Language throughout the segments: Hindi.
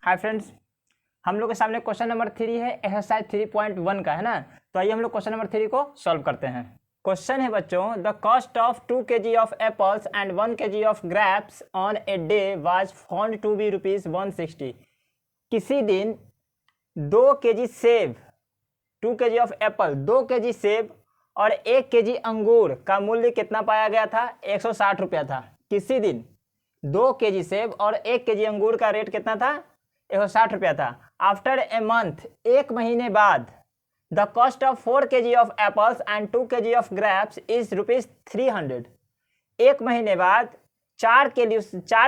हाय फ्रेंड्स, हम लोग के सामने क्वेश्चन नंबर 3 है एक्सरसाइज 3.1 का, है ना। तो आइए हम लोग क्वेश्चन नंबर 3 को सॉल्व करते हैं। क्वेश्चन है बच्चों, the cost of 2 kg of apples and 1 kg of grapes on a day was found to be ₹160। किसी दिन 2 kg सेब, 2 kg ऑफ एप्पल, 2 kg सेब और 1 kg अंगूर का मूल्य कितना पाया गया था? 160 रुपया था। किसी दिन 2 kg सेब और 1 kg अंगूर का रेट कितना था? 160 रुपया था। आफ्टर ए मंथ, एक महीने बाद, the cost of 4 kg of apples and 2 kg of grapes is ₹300। एक महीने बाद 4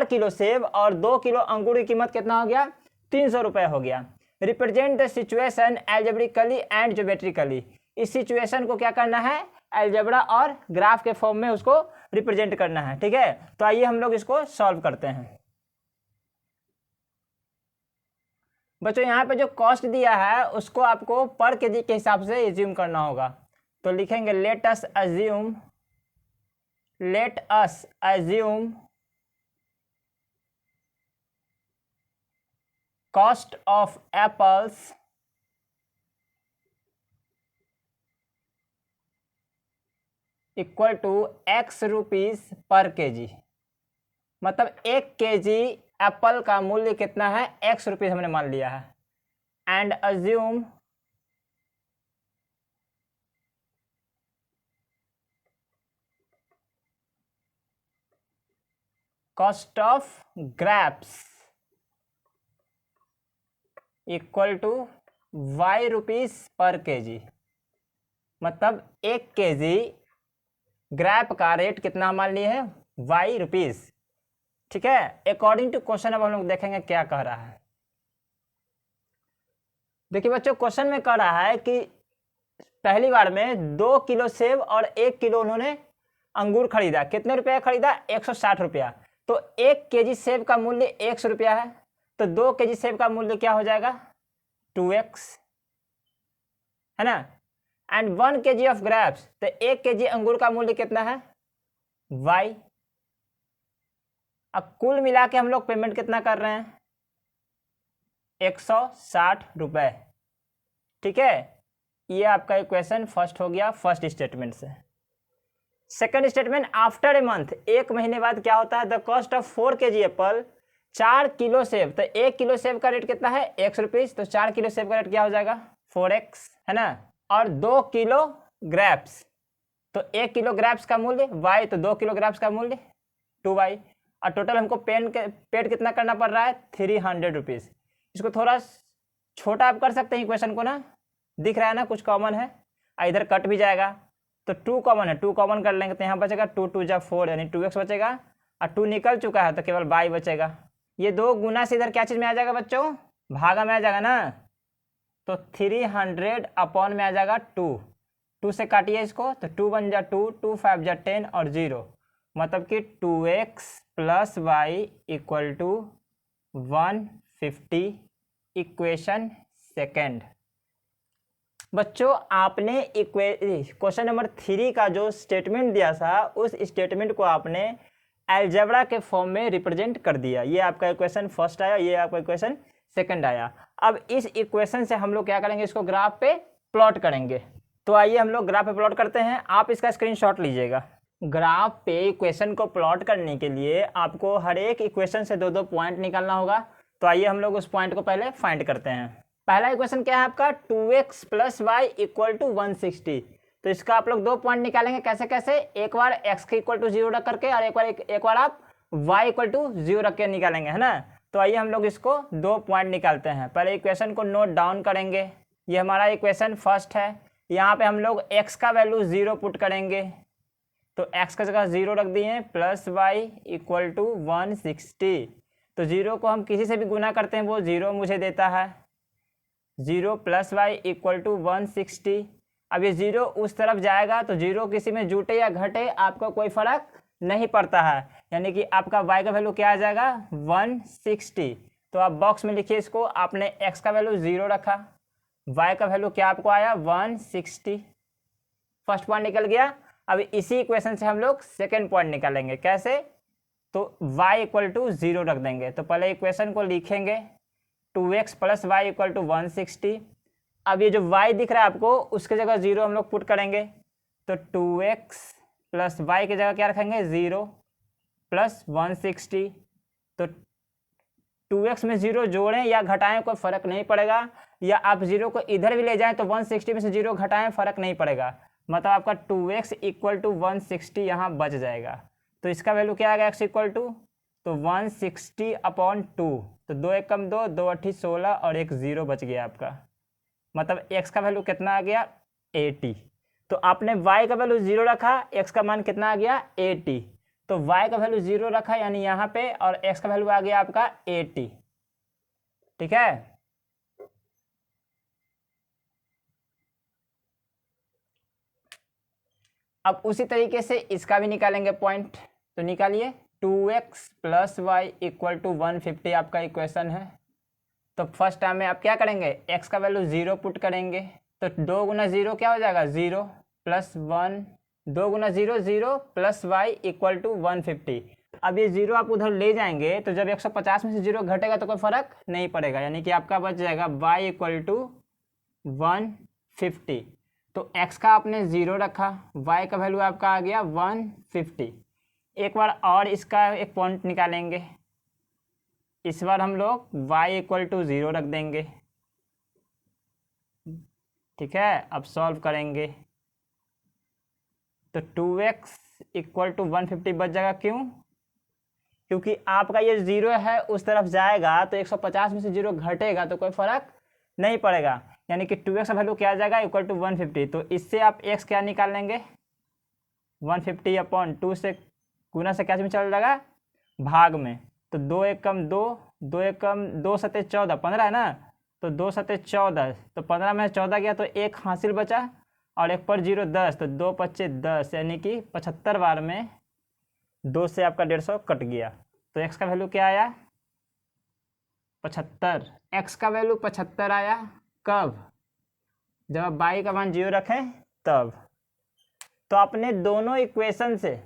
किलो सेब और 2 किलो अंगूर की कीमत कितना हो गया? 300 रुपये हो गया। Represent the situation algebraically and geometrically. इस सिचुएशन को क्या करना है? एल्जेब्रा और ग्राफ के फॉर्म में उसको रिप्रेजेंट करना है। ठीक है, तो आइए हम लोग इसको सॉल्व करते हैं। बच्चों यहाँ पे जो कॉस्ट दिया है उसको आपको पर केजी के हिसाब से एज्यूम करना होगा। तो लिखेंगे let us assume cost of apples equal to X rupees per KG. मतलब 1 kg एप्पल का मूल्य कितना है? X रुपीज हमने मान लिया है। And assume cost of grapes equal to Y rupees per KG. मतलब 1 kg ग्रैप का रेट कितना मान लिए है? Y rupees. ठीक है, अकॉर्डिंग टू क्वेश्चन अब हम लोग देखेंगे क्या कह रहा है। देखिए बच्चों, क्वेश्चन में कह रहा है कि पहली बार में 2 किलो सेब और 1 किलो उन्होंने अंगूर खरीदा। कितने रुपया खरीदा? 160 रुपया। तो 1 kg सेब का मूल्य 100 रुपया है, तो 2 kg सेब का मूल्य क्या हो जाएगा? 2x, है ना। एंड 1 kg ऑफ ग्रेप्स, तो 1 kg अंगूर का मूल्य कितना है? y। अब कुल मिला के हम लोग पेमेंट कितना कर रहे हैं? 160 रुपये। ठीक है, ये आपका इक्वेशन फर्स्ट हो गया फर्स्ट स्टेटमेंट से। Second statement, after a month, एक महीने बाद क्या होता है? The cost of 4 kg Apple, 4 kilo सेब, तो 1 किलो सेब का रेट कितना है? 100 रुपीज। तो 4 किलो सेब का रेट क्या हो जाएगा? 4x, है ना। और 2 किलो ग्रेप्स, तो 1 किलो ग्रेप्स का मूल्य y, तो 2 किलो ग्रेप्स का मूल्य 2y। और टोटल हमको पेड कितना करना पड़ रहा है? 300 रुपीज़। इसको थोड़ा छोटा आप कर सकते हैं इक्वेशन को ना, दिख रहा है ना कुछ कॉमन है, इधर कट भी जाएगा। तो 2 कॉमन है, 2 कॉमन कर लेंगे तो यहाँ बचेगा 2 2 जा 4, यानी 2x बचेगा। और 2 निकल चुका है तो केवल y बचेगा। ये 2 गुना से इधर क्या चीज़ में आ जाएगा बच्चों? भागा में आ जाएगा ना। तो 300 अपॉन में आ जाएगा 2 से काटिए इसको, तो 2 1 जा 2, 2 5 जा 10 और 0, मतलब कि 2x plus Y equal to 150। Equation second. बच्चों आपने क्वेश्चन नंबर 3 का जो स्टेटमेंट दिया था उस स्टेटमेंट को आपने अलजेब्रा के फॉर्म में रिप्रेजेंट कर दिया। ये आपका इक्वेशन फर्स्ट आया, ये आपका इक्वेशन सेकंड आया। अब इस इक्वेशन से हम लोग क्या करेंगे? इसको ग्राफ पे प्लॉट करेंगे। तो आइए हम लोग ग्राफ पे प्लॉट करते हैं। आप इसका स्क्रीनशॉट लीजिएगा। ग्राफ पे इक्वेशन को प्लॉट करने के लिए आपको हर एक इक्वेशन से 2-2 पॉइंट निकालना होगा। तो आइए हम लोग उस पॉइंट को पहले फाइंड करते हैं। पहला इक्वेशन क्या है आपका? 2x plus Y equal to 160। तो इसका आप लोग 2 पॉइंट निकालेंगे। कैसे कैसे? एक बार x के इक्वल टू 0 रख करके और एक बार आप y इक्वल टू 0 रख के निकालेंगे, है ना। तो आइए हम लोग इसको 2 पॉइंट निकालते हैं। पहले इक्वेशन को नोट डाउन करेंगे। ये हमारा इक्वेशन फर्स्ट है। यहाँ पे हम लोग x का वैल्यू 0 पुट करेंगे, तो x का जगह 0 रख दिए, प्लस वाई इक्वल टू 160। तो 0 को हम किसी से भी गुना करते हैं वो 0 मुझे देता है। 0 प्लस वाई इक्वल टू 160। अब ये 0 उस तरफ जाएगा तो 0 किसी में जुटे या घटे आपको कोई फर्क नहीं पड़ता है, यानी कि आपका y का वैल्यू क्या आ जाएगा? 160। तो आप बॉक्स में लिखिए इसको। आपने x का वैल्यू 0 रखा, y का वैल्यू क्या आपको आया? 160। फर्स्ट पॉइंट निकल गया। अब इसी इक्वेशन से हम लोग सेकेंड पॉइंट निकालेंगे। कैसे? तो y इक्वल टू 0 रख देंगे। तो पहले इक्वेशन को लिखेंगे, 2x plus Y equal to 160। अब ये जो y दिख रहा है आपको उसके जगह 0 हम लोग पुट करेंगे, तो 2x प्लस वाई की जगह क्या रखेंगे 0 प्लस 160। तो 2x में 0 जोड़ें या घटाएं कोई फ़र्क नहीं पड़ेगा, या आप 0 को इधर भी ले जाएं तो 160 में से 0 घटाएं फ़र्क नहीं पड़ेगा, मतलब आपका 2x इक्वल टू 160 यहाँ बच जाएगा। तो इसका वैल्यू क्या आएगा x इक्वल टू, तो 160 अपॉन 2, तो 2 एकम 2, 2 अट्ठी 16 और एक 0 बच गया आपका, मतलब x का वैल्यू कितना आ गया 80। तो आपने y का वैल्यू 0 रखा, x का मान कितना आ गया 80, तो y का वैल्यू 0 रखा यानी यहाँ पे, और x का वैल्यू आ गया आपका 80। ठीक है, अब उसी तरीके से इसका भी निकालेंगे पॉइंट, तो निकालिए 2x plus Y equal to 150 आपका इक्वेशन है। तो फर्स्ट टाइम में आप क्या करेंगे, x का वैल्यू 0 पुट करेंगे, तो 2 गुना 0 क्या हो जाएगा 0 प्लस 1, 2 गुना 0 0 प्लस वाई इक्वल टू 150। अब ये 0 आप उधर ले जाएंगे तो जब 150 में से 0 घटेगा तो कोई फ़र्क नहीं पड़ेगा, यानी कि आपका बच जाएगा y इक्वल टू 150। तो x का आपने 0 रखा, y का वैल्यू आपका आ गया 150। एक बार और इसका एक पॉइंट निकालेंगे, इस बार हम लोग y इक्वल टू 0 रख देंगे। ठीक है, अब सॉल्व करेंगे तो 2x इक्वल टू 150 बच जाएगा, क्यों, क्योंकि आपका ये 0 है उस तरफ जाएगा तो 150 में से 0 घटेगा तो कोई फ़र्क नहीं पड़ेगा, यानी कि 2x का वैल्यू क्या आ जाएगा इक्वल टू 150। तो इससे आप x क्या निकाल लेंगे 150 अपॉन 2 से गुना से क्या में चल जाएगा भाग में, तो 2 एकम 2, 2 एकम 2 सते 14, 15 है ना, तो 2 सते 14, तो 15 में 14 गया तो एक हासिल बचा, और एक पर 0 10, तो 2 पच्चे 10, यानी कि 75 बार में 2 से आपका 150 कट गया। तो x का वैल्यू क्या आया 75, x का वैल्यू 75 आया कब, जब आप y का मान 0 रखें तब। तो आपने दोनों इक्वेशन से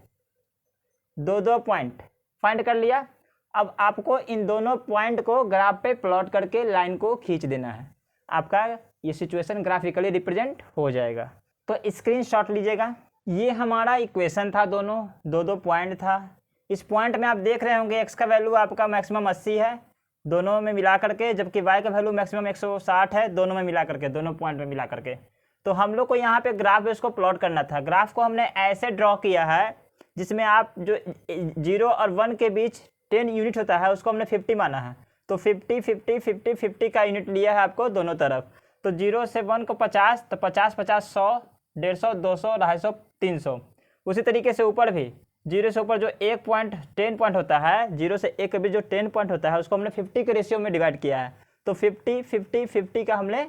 दो पॉइंट फाइंड कर लिया। अब आपको इन दोनों पॉइंट को ग्राफ पे प्लॉट करके लाइन को खींच देना है, आपका ये सिचुएशन ग्राफिकली रिप्रेजेंट हो जाएगा। तो स्क्रीनशॉट लीजिएगा, ये हमारा इक्वेशन था, दोनों दो पॉइंट था। इस पॉइंट में आप देख रहे होंगे x का वैल्यू आपका मैक्सिमम 80 है दोनों में मिला करके, जबकि y का वैल्यू मैक्सिमम 160 है दोनों में मिला करके, दोनों पॉइंट में मिला करके। तो हम लोग को यहाँ पे ग्राफ इसको प्लॉट करना था। ग्राफ को हमने ऐसे ड्रॉ किया है जिसमें आप जो 0 और 1 के बीच 10 यूनिट होता है उसको हमने 50 माना है, तो 50 50 50 50 का यूनिट लिया है आपको दोनों तरफ। तो 0 से 1 को 50, तो 50 50 100 150 200 250 300। उसी तरीके से ऊपर भी 0 से ऊपर जो 1 पॉइंट 10 पॉइंट होता है, 0 से 1 के बीच जो 10 पॉइंट होता है उसको हमने 50 के रेशियो में डिवाइड किया है, तो 50 50 50 का हमने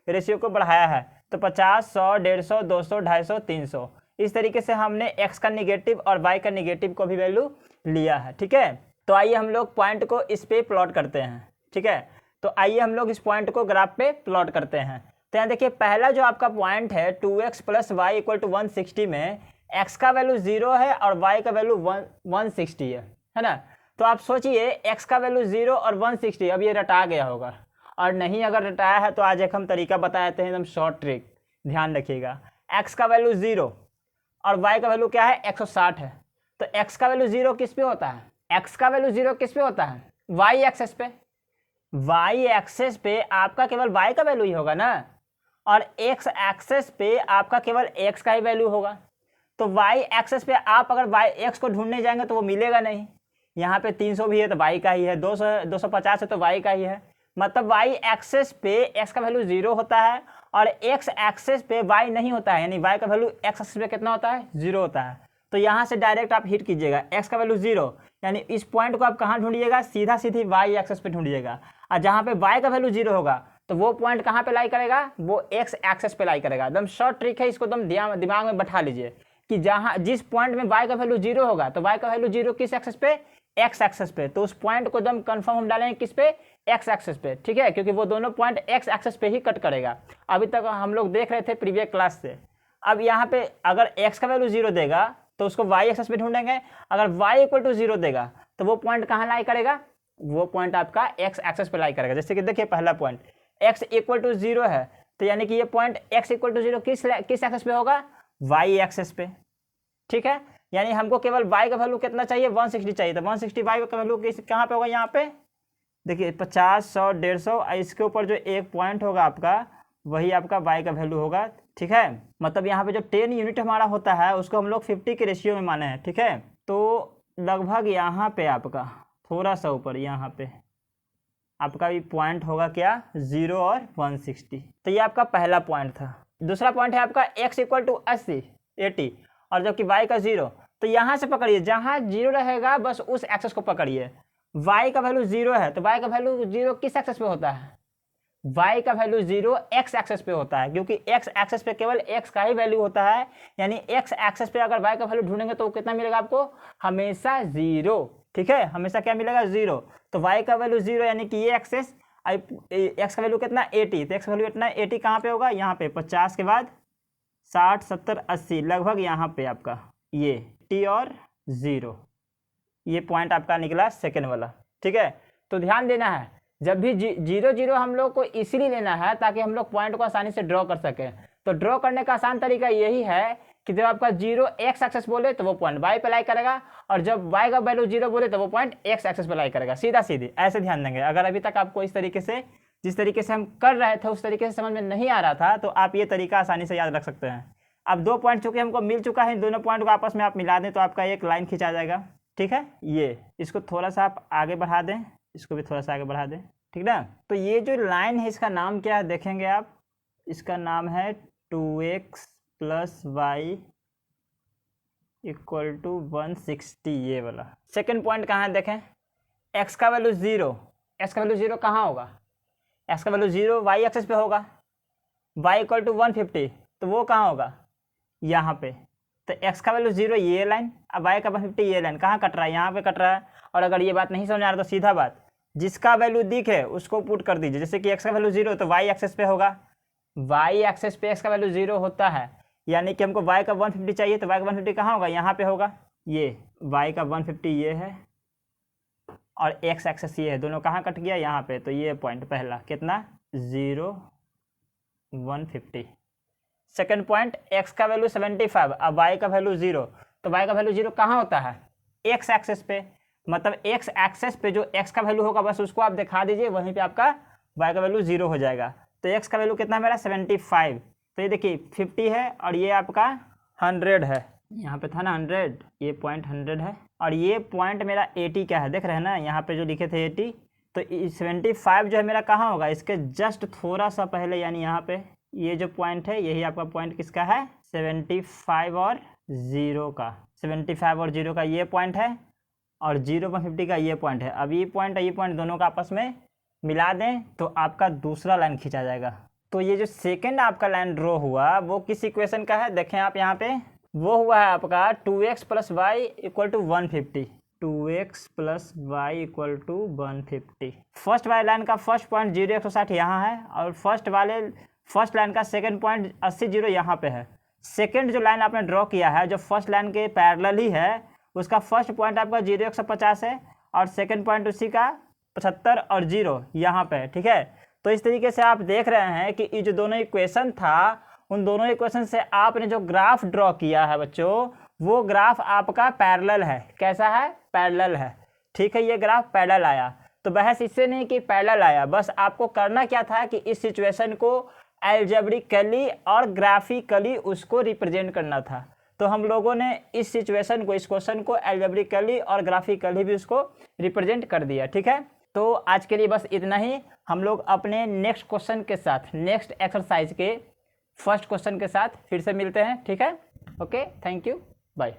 रेशियो को बढ़ाया है, तो 50 100 150 200 250 300। इस तरीके से हमने x का निगेटिव और y का निगेटिव को भी वैल्यू लिया है। ठीक है, तो आइए हम लोग पॉइंट को इस पे प्लॉट करते हैं। ठीक है, तो आइए हम लोग इस पॉइंट को ग्राफ पे प्लॉट करते हैं। तो यहाँ देखिए पहला जो आपका पॉइंट है 2x plus Y equal to 160 में x का वैल्यू 0 है और y का वैल्यू 160 है ना। तो आप सोचिए x का वैल्यू 0 और 160, अब ये रटा गया होगा, और नहीं अगर रटाया है तो आज एक हम तरीका बता देते हैं एकदम शॉर्ट ट्रिक, ध्यान रखिएगा। x का वैल्यू 0 और y का वैल्यू क्या है 160 है, तो x का वैल्यू 0 किस पे होता है, x का वैल्यू 0 किस पे होता है y एक्सेस पे, y एक्सेस पे आपका केवल y का वैल्यू ही होगा ना, और x एक्सेस पे आपका केवल x का ही वैल्यू होगा। तो y एक्सेस पे आप अगर x को ढूंढने जाएंगे तो वो मिलेगा नहीं, यहाँ पे 300 भी है तो y का ही है, 250 है तो y का ही है, मतलब y एक्सेस पे x का वैल्यू 0 होता है और x एक्सेस पे y नहीं होता है, यानी y का वैल्यू x एक्सेस पे कितना होता है 0 होता है। तो यहाँ से डायरेक्ट आप हिट कीजिएगा x का वैल्यू 0, यानी इस पॉइंट को आप कहाँ ढूंढिएगा, सीधा सीधी y एक्सेस पे ढूंढिएगा, और जहाँ पे y का वैल्यू 0 होगा तो वो पॉइंट कहाँ पे लाई करेगा, वो x एक्सेस पे लाई करेगा। एकदम शॉर्ट ट्रिक है, इसको एकदम दिमाग में बैठा लीजिए कि जहाँ जिस पॉइंट में y का वैल्यू 0 होगा तो y का वैल्यू 0 किस एक्सेस पे, x एक्सेस पे, तो उस पॉइंट को एकदम कंफर्म हम डालेंगे किस पे, x एक्सेस पे। ठीक है, क्योंकि वो दोनों पॉइंट x एक्सेस पे ही कट करेगा, अभी तक हम लोग देख रहे थे प्रीवियस क्लास से। अब यहाँ पे अगर x का वैल्यू 0 देगा तो उसको y एक्सेस पे ढूंढेंगे, अगर y इक्वल टू 0 देगा तो वो पॉइंट कहाँ लाई करेगा, वो पॉइंट आपका एक्स एक्सेस पे लाई करेगा। जैसे कि देखिए पहला पॉइंट x इक्वल टू 0 है, तो यानी कि ये पॉइंट x इक्वल टू 0 किस एक्सेस पे होगा, y एक्सेस पे। ठीक है, यानी हमको केवल y का वैल्यू कितना चाहिए, 160 चाहिए। तो 160 y का वैल्यू कहाँ पे होगा, यहाँ पे देखिए 50, 100, 150, इसके ऊपर जो एक पॉइंट होगा आपका वही आपका y का वैल्यू होगा। ठीक है, मतलब यहाँ पे जो 10 यूनिट हमारा होता है उसको हम लोग 50 के रेशियो में माने हैं। ठीक है, तो लगभग यहाँ पे आपका थोड़ा सा ऊपर यहाँ पे आपका भी पॉइंट होगा क्या, 0 और 160। तो ये आपका पहला पॉइंट था। दूसरा पॉइंट है आपका x इक्वल टू 80 और जबकि y का 0। तो यहाँ से पकड़िए, जहाँ 0 रहेगा बस उस एक्सेस को पकड़िए। y का वैल्यू 0 है, तो y का वैल्यू 0 किस एक्सेस पे होता है, y का वैल्यू 0 x एक्सेस पे होता है, क्योंकि x एक्सेस पे केवल x का ही वैल्यू होता है। यानी x एक्सेस पे अगर y का वैल्यू ढूंढेंगे तो कितना मिलेगा आपको, हमेशा 0। ठीक है, हमेशा क्या मिलेगा, 0। तो y का वैल्यू 0 यानी कि ये एक्सेस, x का वैल्यू कितना 80, तो x का वैल्यू कितना 80 कहाँ पे होगा, यहाँ पे 50 के बाद 60, 70, 80 लगभग यहाँ पे आपका ये t और 0, ये पॉइंट आपका निकला सेकेंड वाला। ठीक है, तो ध्यान देना है जब भी 0, 0 हम लोग को इसीलिए लेना है ताकि हम लोग पॉइंट को आसानी से ड्रॉ कर सकें। तो ड्रॉ करने का आसान तरीका यही है कि जब आपका 0 x एक्सेस बोले तो वो पॉइंट y पे लाई करेगा, और जब y का वैल्यू 0 बोले तो वो पॉइंट x एक्सेस पे लाई करेगा। सीधा सीधी ऐसे ध्यान देंगे। अगर अभी तक आपको इस तरीके से, जिस तरीके से हम कर रहे थे उस तरीके से समझ में नहीं आ रहा था, तो आप ये तरीका आसानी से याद रख सकते हैं। अब 2 पॉइंट चूंकि हमको मिल चुका है, इन दोनों पॉइंट को आपस में आप मिला दें तो आपका एक लाइन खींचा जाएगा। ठीक है, ये इसको थोड़ा सा आप आगे बढ़ा दें, इसको भी थोड़ा सा आगे बढ़ा दें। ठीक ना, तो ये जो लाइन है इसका नाम क्या है देखेंगे आप, इसका नाम है 2x plus y equal to 160, ये वाला। सेकेंड पॉइंट कहाँ है देखें, x का वैल्यू 0, x का वैल्यू 0 कहाँ होगा, x का वैल्यू 0 y एक्सेस पे होगा, y इक्वल टू 150, तो वो कहाँ होगा, यहाँ पे। तो x का वैल्यू 0 ये लाइन, अब y का 150 ये लाइन कहाँ कट रहा है, यहाँ पे कट रहा है। और अगर ये बात नहीं समझ आ रहा तो सीधा बात, जिसका वैल्यू दिखे उसको पुट कर दीजिए। जैसे कि x का वैल्यू 0 तो y एक्सेस पे होगा, y एक्सेस पे x का वैल्यू 0 होता है, यानी कि हमको y का 150 चाहिए, तो y का 150 कहाँ होगा, यहाँ पे होगा। ये y का 150 ये है और x एक्सेस ये है, दोनों कहाँ कट गया, यहाँ पे। तो ये पॉइंट पहला कितना, 0, 150। सेकेंड पॉइंट x का वैल्यू 75, अब y का वैल्यू 0, तो y का वैल्यू 0 कहाँ होता है, x एक्सेस पे। मतलब x एक्सेस पे जो x का वैल्यू होगा बस उसको आप दिखा दीजिए, वहीं पे आपका y का वैल्यू 0 हो जाएगा। तो x का वैल्यू कितना है मेरा, 75। तो ये देखिए 50 है और ये आपका 100 है, यहाँ पे था ना 100, ये पॉइंट 100 है और ये पॉइंट मेरा 80 का है, देख रहे हैं ना यहाँ पे जो लिखे थे 80। तो 75 जो है मेरा कहाँ होगा, इसके जस्ट थोड़ा सा पहले, यानी यहाँ पे ये जो पॉइंट है यही आपका पॉइंट किसका है, 75 और 0 का। 75 और 0 का ये पॉइंट है और 0 पर 50 का ये पॉइंट है। अब ये पॉइंट दोनों का आपस में मिला दें तो आपका दूसरा लाइन खींचा जाएगा। तो ये जो सेकंड आपका लाइन ड्रॉ हुआ वो किस इक्वेशन का है, देखें आप यहाँ पे, वो हुआ है आपका 2x plus Y equal to 150। 2x plus Y equal to 150। First वाले लाइन का फर्स्ट पॉइंट 0, 160 यहाँ है और फर्स्ट लाइन का सेकंड पॉइंट 80, 0 यहाँ पे है। सेकंड जो लाइन आपने ड्रॉ किया है जो फर्स्ट लाइन के पैरेलल ही है, उसका फर्स्ट पॉइंट आपका 0, 150 है और सेकंड पॉइंट उसी का 75 और 0 यहाँ पे। ठीक है, तो इस तरीके से आप देख रहे हैं कि ये जो दोनों इक्वेशन था, उन दोनों इक्वेशन से आपने जो ग्राफ ड्रॉ किया है बच्चों, वो ग्राफ आपका पैरेलल है। कैसा है, पैरेलल है। ठीक है, ये ग्राफ पैरेलल आया। तो बहस इससे नहीं कि पैरेलल आया, बस आपको करना क्या था कि इस सिचुएशन को एल्जेब्रिकली और ग्राफिकली उसको रिप्रेजेंट करना था। तो हम लोगों ने इस सिचुएशन को, इस क्वेश्चन को एल्जेब्रिकली और ग्राफिकली भी उसको रिप्रेजेंट कर दिया। ठीक है, तो आज के लिए बस इतना ही। हम लोग अपने नेक्स्ट क्वेश्चन के साथ, नेक्स्ट एक्सरसाइज के फर्स्ट क्वेश्चन के साथ फिर से मिलते हैं। ठीक है, ओके, थैंक यू, बाय।